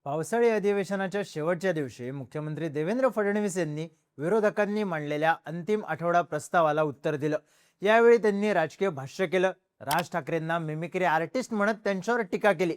पावसाळी अधिवेशनाच्या शेवटच्या दिवशी मुख्यमंत्री देवेंद्र फडणवीस यांनी विरोधकांनी मांडलेल्या अंतिम आठवडा प्रस्तावाला उत्तर दिलं। यावेळी त्यांनी राजकीय भाष्य केलं। राज ठाकरेंना मिमिक्री आर्टिस्ट म्हणत त्यांच्यावर टीका केली।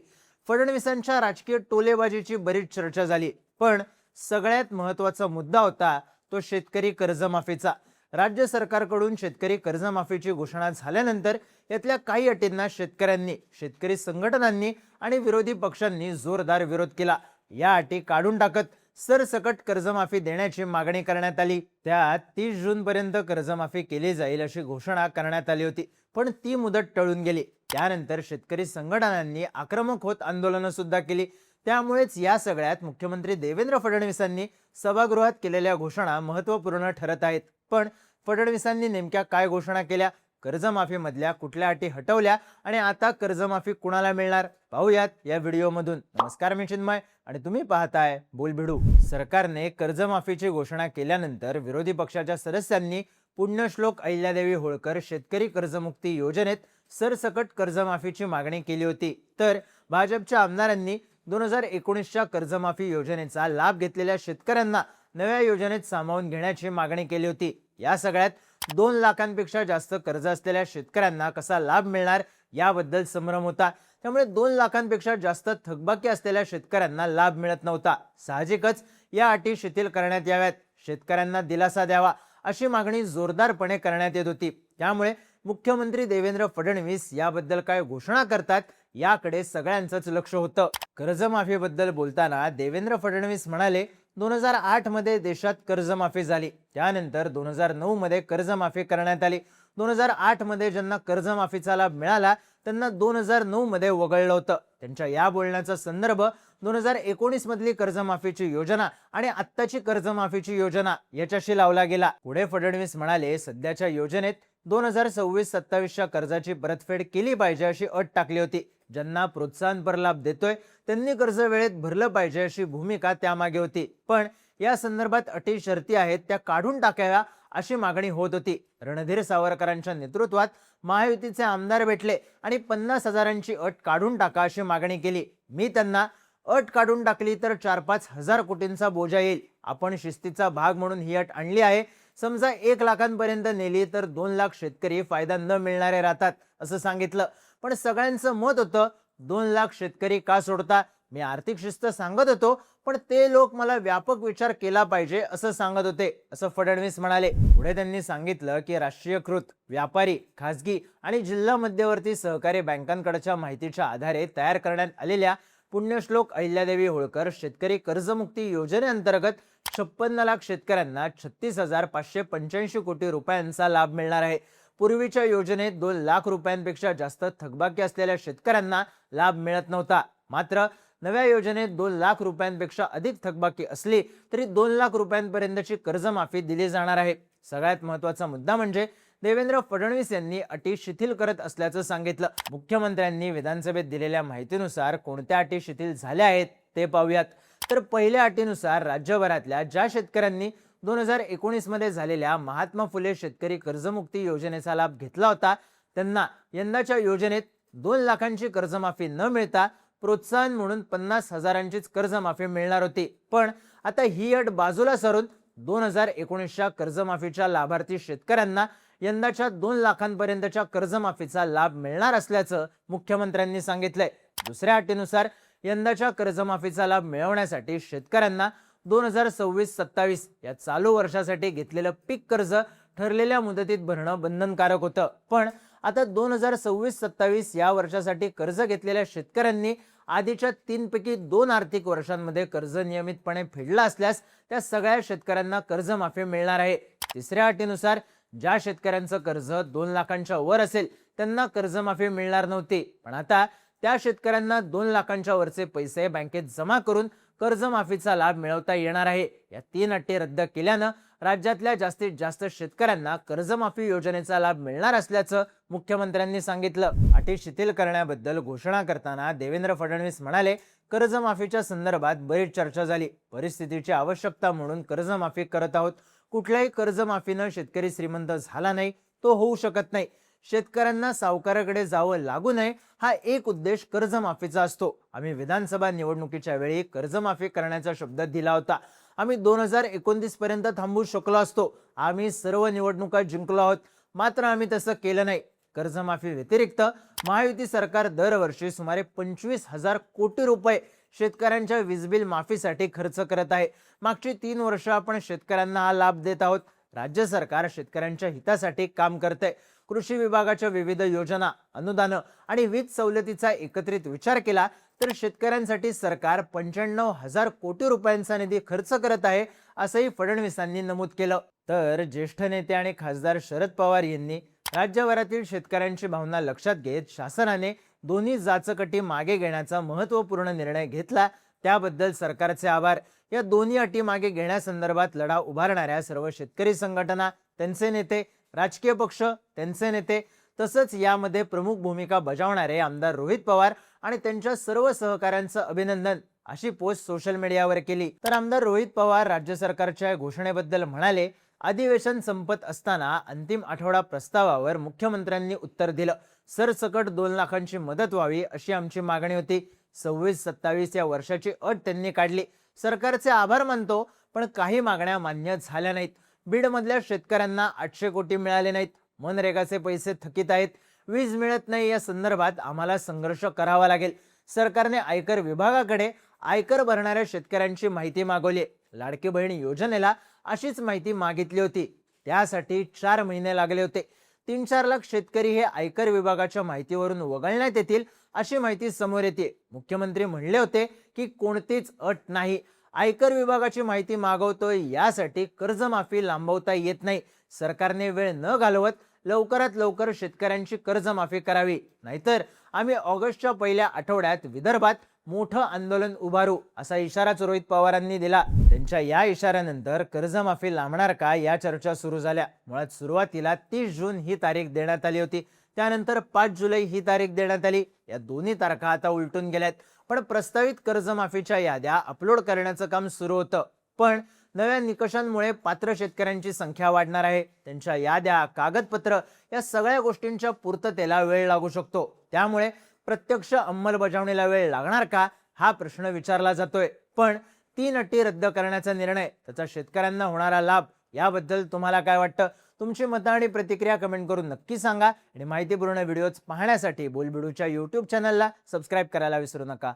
फडणवीसांच्या राजकीय टोलेबाजीची बरीच चर्चा झाली, पण सगळ्यात महत्त्वाचा मुद्दा होता तो शेतकरी कर्जमाफीचा। राज्य सरकारकडून शेतकरी कर्जमाफीची घोषणा झाल्यानंतर यातल्या काही अटींना शेतकऱ्यांनी, शेतकरी संघटनांनी आणि विरोधी पक्षांनी जोरदार विरोध केला। या अटी काढून टाकत सरसकट कर्जमाफी देण्याची मागणी करण्यात आली। त्यात 30 जून पर्यंत कर्जमाफी केली जाईल अशी घोषणा करण्यात आली होती, पण ती मुदत टळून गेली। त्यानंतर शेतकरी संघटनांनी आक्रमक होत आंदोलन सुद्धा केली। त्यामुळेच या सगळ्यात मुख्यमंत्री देवेंद्र फडणवीसांनी सभागृहात केलेल्या घोषणा महत्त्वपूर्ण ठरत आहेत। पण फडणवीसांनी नेमक्या काय घोषणा केल्या, कर्जमाफी मधल्या कुठल्या अटी हटवल्या आणि आता कर्जमाफी कुणाला मिळणार, पाहूयात या व्हिडिओमधून। नमस्कार, मी चिन्मय आणि तुम्ही पाहताय बोलबिडू। सरकारने कर्जमाफीची घोषणा केल्यानंतर विरोधी पक्षाच्या सदस्यांनी पुण्यश्लोक अहिल्यादेवी होळकर शेतकरी कर्जमुक्ती योजनेत सरसकट कर्जमाफीची मागणी केली होती। तर भाजपच्या आमदारांनी 2019च्या कर्जमाफी योजनेचा लाभ घेतलेल्या शेतकऱ्यांना नव्या योजनेत सामावून घेण्याची मागणी केली होती। या सगळ्यात 2 लाखांपेक्षा जास्त कर्ज असलेल्या शेतकऱ्यांना कसा लाभ मिळणार याबद्दल संभ्रम होता। त्यामुळे 2 लाखांपेक्षा जास्त थकबाकी असलेल्या शेतकऱ्यांना लाभ मिळत नव्हता। साहजिकच या अटी शिथिल करण्यात याव्यात, शेतकऱ्यांना दिलासा द्यावा अशी मागणी जोरदारपणे करण्यात येत होती। त्यामुळे मुख्यमंत्री देवेंद्र फडणवीस याबद्दल काय घोषणा करतात याकडे सगळ्यांचंच लक्ष होतं। कर्जमाफीबद्दल बोलताना देवेंद्र फडणवीस म्हणाले, 2008 मध्ये देशात कर्जमाफी झाली, त्यानंतर 2009 मध्ये कर्जमाफी करण्यात आली। 2008 मध्ये ज्यांना कर्जमाफीचा लाभ मिळाला त्यांना 2009 मध्ये वगळलं होतं। त्यांच्या या बोलण्याचा संदर्भ 2019 मधली कर्जमाफीची योजना आणि आत्ताची कर्जमाफीची योजना याच्याशी लावला गेला। पुढे फडणवीस म्हणाले, सध्याच्या योजनेत 2026-27च्या कर्जाची परतफेड केली पाहिजे अशी अट टाकली होती। ज्यांना प्रोत्साहनपर लाभ देतोय त्यांनी कर्ज वेळेत भरलं पाहिजे अशी भूमिका त्यामागे होती। पण या संदर्भात अटी शर्ती आहेत त्या काढून टाकाव्या अशी मागणी होत होती। रणधीर सावरकरांच्या नेतृत्वात महायुतीचे आमदार भेटले आणि 50,000ची अट काढून टाका अशी मागणी केली। मी त्यांना अट काढून टाकली तर 4-5 हजार कोटींचा बोजा येईल। आपण शिस्तीचा भाग म्हणून ही अट आणली आहे। समजा 1 लाखांपर्यंत नेली तर 2 लाख शेतकरी फायदा न मिळणारे राहतात असं सांगितलं। पण सगळ्यांचं मत होतं, 2 लाख शेतकरी का सोडता? मी आर्थिक शिस्त सांगत होतो, पण ते लोक मला व्यापक विचार केला पाहिजे असं सांगत होते, असं फडणवीस म्हणाले। पुढे त्यांनी सांगितलं की राष्ट्रीयकृत, व्यापारी, खासगी आणि जिल्हा मध्यवर्ती सहकारी बँकांकडच्या माहितीच्या आधारे तयार करण्यात आलेल्या पुण्यश्लोक अहिल्यादेवी होळकर शेतकरी कर्जमुक्ती योजनेअंतर्गत 56 लाख शेतकऱ्यांना 36,585 कोटी रुपयांचा लाभ मिळणार आहे। पूर्वीच्या योजनेत 2 लाख रुपयांपेक्षा जास्त थकबाकी असलेल्या शेतकऱ्यांना लाभ मिळत नव्हता। मात्र नव्या योजनेत 2 लाख रुपयांपेक्षा अधिक थकबाकी असली तरी 2 लाख रुपयांपर्यंतची कर्जमाफी दिली जाणार आहे। सगळ्यात महत्त्वाचा मुद्दा म्हणजे देवेंद्र फडणवीस यांनी अटी शिथिल करत असल्याचं सांगितलं। मुख्यमंत्र्यांनी विधानसभेत दिलेल्या माहितीनुसार कोणत्या अटी शिथिल झाल्या आहेत ते पाहूयात। तर पहिल्या अटीनुसार राज्यभरातल्या ज्या शेतकऱ्यांनी 2019 मध्ये झालेल्या महात्मा फुले शेतकरी कर्जमुक्ती योजनेचा लाभ घेतला होता त्यांना यंदाच्या योजनेत 2 लाखांची कर्जमाफी न मिळता प्रोत्साहन म्हणून 50,000चीच कर्जमाफी मिळणार होती। पण आता ही अट बाजूला सरून 2019च्या कर्जमाफीच्या लाभार्थी शेतकऱ्यांना यंदाच्या 2 लाखांपर्यंतच्या कर्जमाफीचा लाभ मिळणार असल्याचं मुख्यमंत्र्यांनी सांगितलंय। दुसऱ्या अटीनुसार यंदाच्या कर्जमाफीचा लाभ मिळवण्यासाठी शेतकऱ्यांना 2026-27 या चालू वर्षासाठी घेतलेलं पीक कर्ज ठरलेल्या मुदतीत भरणं बंधनकारक होतं। पण आता 2026-27 या वर्षासाठी कर्ज घेतलेल्या शेतकऱ्यांनी आधीच्या 3 पैकी 2 आर्थिक वर्षांमध्ये कर्ज नियमितपणे फेडला असल्यास त्या सगळ्या शेतकऱ्यांना कर्जमाफी मिळणार आहे। तिसऱ्या अटीनुसार ज्या शेतकऱ्यांचं कर्ज 2 लाखांच्या वर असेल त्यांना कर्जमाफी मिळणार नव्हती, पण आता त्या शेतकऱ्यांना 2 लाखांच्या वरचे पैसे बँकेत जमा करून कर्जमाफीचा लाभ मिळवता येणार आहे। या 3 अटी रद्द केल्यानं राज्यातल्या जास्तीत जास्त शेतकऱ्यांना कर्जमाफी योजनेचा लाभ मिळणार असल्याचं मुख्यमंत्र्यांनी सांगितलं। अटी शिथिल करण्याबद्दल घोषणा करताना देवेंद्र फडणवीस म्हणाले, कर्जमाफीच्या संदर्भात बरीच चर्चा झाली। परिस्थितीची आवश्यकता म्हणून कर्जमाफी करत आहोत। कुठल्याही कर्जमाफीनं शेतकरी श्रीमंत झाला नाही, तो होऊ शकत नाही। शेतकऱ्यांना सावकाराकडे जावं लागू नये हा एक उद्देश कर्जमाफीचा असतो. आम्ही विधानसभा निवडणुकीच्या वेळी कर्जमाफी करण्याचा शब्द दिला होता. आम्ही 2029 पर्यंत थांबू शकलो असतो. आम्ही सर्व निवडणुका जिंकलो आहोत, मात्र आम्ही तसं केलं नाही. कर्जमाफी व्यतिरिक्त महायुती सरकार दरवर्षी सुमारे 25,000 कोटी रुपये शेतकऱ्यांच्या वीज बिल माफीसाठी खर्च करत आहे. मागची 3 वर्ष आपण शेतकऱ्यांना हा लाभ देत आहोत. राज्य सरकार शेतकऱ्यांच्या हितासाठी काम करते. कृषी विभागाच्या विविध योजना, अनुदान आणि वीज सवलतीचा एकत्रित विचार केला तर शेतकऱ्यांसाठी सरकार 95,000 कोटी रुपयांचा निधी खर्च करत आहे, असंही फडणवीसांनी नमूद केलं. तर ज्येष्ठ नेते आणि खासदार शरद पवार यांनी राज्यभरातील शेतकऱ्यांची भावना लक्षात घेत शासनाने दोन्ही जाचकटी मागे घेण्याचा महत्त्वपूर्ण निर्णय घेतला, त्याबद्दल सरकारचे आभार. या दोन्ही अटी मागे घेण्यासंदर्भात लढा उभारणाऱ्या सर्व शेतकरी संघटना, त्यांचे नेते, राजकीय पक्ष, त्यांचे नेते, तसंच यामध्ये प्रमुख भूमिका बजावणारे आमदार रोहित पवार आणि त्यांच्या सर्व सहकाऱ्यांचं अभिनंदन, अशी पोस्ट सोशल मीडियावर केली. तर आमदार रोहित पवार राज्य सरकारच्या घोषणेबद्दल म्हणाले, अधिवेशन संपत असताना अंतिम आठवडा प्रस्तावावर मुख्यमंत्र्यांनी उत्तर दिलं. सरसकट 2 लाखांची मदत व्हावी अशी आमची मागणी होती. 26-27 या वर्षाची अट त्यांनी काढली. सरकारचे आभार मानतो, पण काही मागण्या मान्य झाल्या नाहीत. बीडमधल्या शेतकऱ्यांना 800 कोटी मिळाले नाहीत. मनरेगाचे पैसे थकीत आहेत. वीज मिळत नाही, या संदर्भात आम्हाला संघर्ष करावा लागेल. सरकारने आयकर विभागाकडे आयकर भरणाऱ्या शेतकऱ्यांची माहिती मागवली. लाडकी बहीण योजनेला अशीच माहिती मागितली होती. त्यासाठी 4 महिने लागले होते. 3-4 लाख शेतकरी हे आयकर विभागाच्या माहितीवरून वगळण्यात येतील अशी माहिती समोर येते. मुख्यमंत्री म्हणले होते की कोणतीच अट नाही. आयकर विभागाची माहिती मागवतोय यासाठी कर्जमाफी लांबवता येत नाही. सरकारने वेळ न घालवत लवकरात लवकर शेतकऱ्यांची कर्जमाफी करावी, नाहीतर आम्ही ऑगस्टच्या पहिल्या आठवड्यात विदर्भात मोठं आंदोलन उभारू, असा इशाराच रोहित पवारांनी दिला. त्यांच्या या इशाऱ्यानंतर कर्जमाफी लांबणार का या चर्चा सुरू झाल्या. मुळात सुरुवातीला 30 जून ही तारीख देण्यात आली होती. त्यानंतर 5 जुलै ही तारीख देण्यात आली. या दोन्ही तारखा आता उलटून गेल्यात. पण प्रस्तावित कर्जमाफीच्या याद्या अपलोड करण्याचं काम सुरू होतं. पण नव्या निकषांमुळे पात्र शेतकऱ्यांची संख्या वाढणार आहे. त्यांच्या याद्या, कागदपत्र या सगळ्या गोष्टींच्या पूर्ततेला वेळ लागू शकतो. त्यामुळे प्रत्यक्ष अंमलबजावणीला वेळ लागणार का हा प्रश्न विचारला जातोय. पण 3 अटी रद्द करण्याचा निर्णय, त्याचा शेतकऱ्यांना होणारा लाभ, याबद्दल तुम्हाला काय वाटतं? तुमची मतं आणि प्रतिक्रिया कमेंट करून नक्की सांगा. आणि माहितीपूर्ण व्हिडिओज पाहण्यासाठी बोलबिडूच्या YouTube चॅनलला सबस्क्राईब करायला विसरू नका.